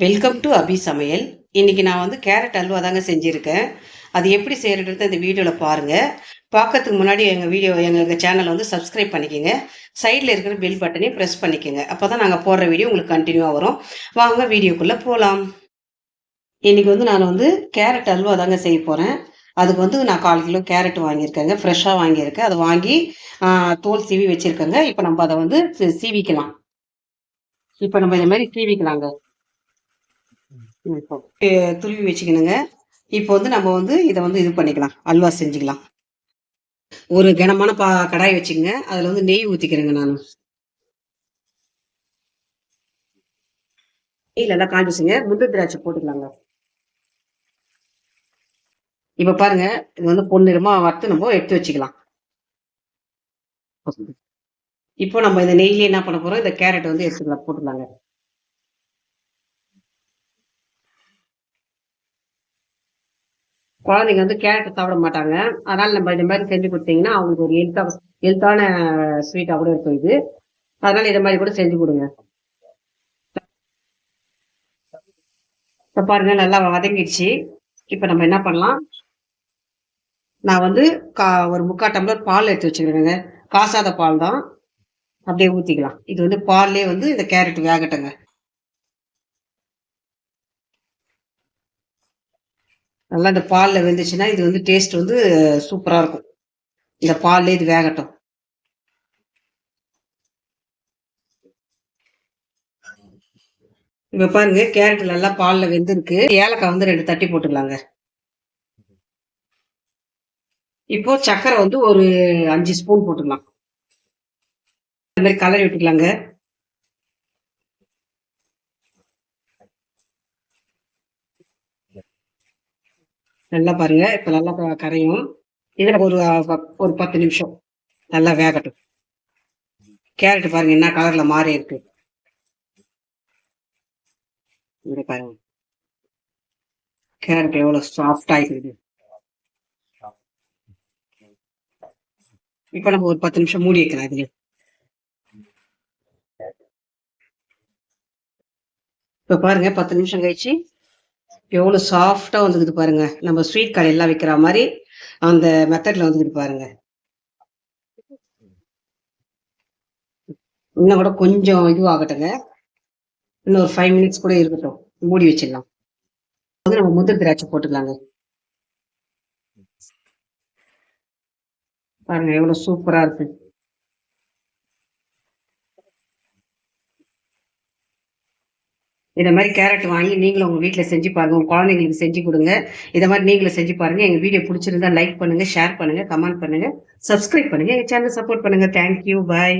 Welcome to அபி சமையல். இன்னைக்கு நான் வந்து கேரட் அல்வா தாங்க செஞ்சுருக்கேன். அது எப்படி செய்யறதுன்றத இந்த வீடியோவில் பாருங்கள். பார்க்கறதுக்கு முன்னாடி எங்கள் சேனலை வந்து சப்ஸ்கிரைப் பண்ணிக்கோங்க. சைடில் இருக்கிற பெல் பட்டனையும் ப்ரெஸ் பண்ணிக்கோங்க. அப்போ தான் நாங்கள் போடுற வீடியோ உங்களுக்கு கண்டினியூவாக வரும். வாங்க வீடியோக்குள்ளே போகலாம். இன்னைக்கு வந்து நான் வந்து கேரட் அல்வா தாங்க செய்ய போகிறேன். அதுக்கு வந்து நான் 1/4 கிலோ கேரட் வாங்கியிருக்கேங்க. ஃப்ரெஷ்ஷாக வாங்கியிருக்கேன். அதை வாங்கி தோல் சீவி வச்சுருக்கேங்க. இப்போ நம்ம அதை வந்து சீவிக்கலாம். இப்போ நம்ம இந்த மாதிரி சீவிக்கலாங்க. துருவி வச்சுக்கணுங்க. இப்போ வந்து நம்ம வந்து இதை வந்து இது பண்ணிக்கலாம், அல்வா செஞ்சுக்கலாம். ஒரு கனமான கடாய் வச்சுக்கங்க. அதில் வந்து நெய் ஊற்றிக்கிறேங்க. நான் நெய் நல்லா காஞ்சிச்சுங்க. முந்திரி திராட்சை போட்டுக்கலாங்க. இப்போ பாருங்க, இது வந்து பொன்னிறமா வறுத்து நம்ம எடுத்து வச்சுக்கலாம். இப்போ நம்ம இந்த நெய்ல என்ன பண்ண போறோம், இந்த கேரட் வந்து எடுத்துக்கலாம், போட்டுக்கலாங்க. குழந்தைங்க வந்து கேரட் சாப்பிட மாட்டாங்க. அதனால நம்ம இந்த மாதிரி செஞ்சு கொடுத்தீங்கன்னா அவங்களுக்கு ஒரு ஹெல்த்தான ஸ்வீட்டா கூட இருக்கும் இது. அதனால இதை மாதிரி கூட செஞ்சு கொடுங்க. இப்போ பாருங்க, நல்லா வதங்கிடுச்சு. இப்போ நம்ம என்ன பண்ணலாம், நான் வந்து ஒரு 3/4 டம்ளர் பால் எடுத்து வச்சுக்கிறேங்க. காசாத பால் தான். அப்படியே ஊற்றிக்கலாம். இது வந்து பால்லே வந்து இந்த கேரட் வேகட்டுங்க. நல்லா இந்த பாலில் வெந்துச்சுன்னா இது வந்து டேஸ்ட் வந்து சூப்பராக இருக்கும். இந்த பால்லே இது வேகட்டும். இப்போ பாருங்க, கேரட் நல்லா பாலில் வெந்திருக்கு. ஏலக்காய் வந்து 2 தட்டி போட்டுக்கலாங்க. இப்போ சர்க்கரை வந்து ஒரு 5 ஸ்பூன் போட்டுக்கலாம். இந்த மாதிரி கலரி விட்டுக்கலாங்க. நல்லா பாருங்க, இப்போ நல்லா கரையும். இதில் ஒரு 10 நிமிஷம் நல்லா வேகட்டும். கேரட் பாருங்க என்ன கலர்ல மாறி இருக்கு. இப்படி பாருங்க, கேரட் எவ்வளவு சாஃப்டா இருக்குது. இப்போ நம்ம ஒரு 10 நிமிஷம் மூடி வைக்கலாம். இதுல இப்போ பாருங்க, 10 நிமிஷம் கழிச்சு எவ்வளவு சாஃப்டா வந்துக்குது பாருங்க. நம்ம ஸ்வீட் கடையெல்லாம் வைக்கிற மாதிரி அந்த மெத்தட்ல வந்துக்குது பாருங்க. இன்னும் கூட கொஞ்சம் இதுவாகட்டுங்க. இன்னும் ஒரு 5 மினிட்ஸ் கூட இருக்கட்டும். மூடி வச்சிடலாம். வந்து நம்ம முந்திரி திராட்சை போட்டுக்கலாங்க. பாருங்க எவ்வளவு சூப்பரா இருக்கு. இதை மாதிரி கேரட் வாங்கி நீங்களும் உங்க வீட்டில் செஞ்சு பாருங்க. உங்க குழந்தைங்களுக்கு செஞ்சு கொடுங்க. இதை மாதிரி நீங்களும் செஞ்சு பாருங்க. எங்க வீடியோ பிடிச்சிருந்தா லைக் பண்ணுங்க, ஷேர் பண்ணுங்க, கமெண்ட் பண்ணுங்க, சப்ஸ்கிரைப் பண்ணுங்க, எங்க சேனல் சப்போர்ட் பண்ணுங்க. தேங்க்யூ, பாய்.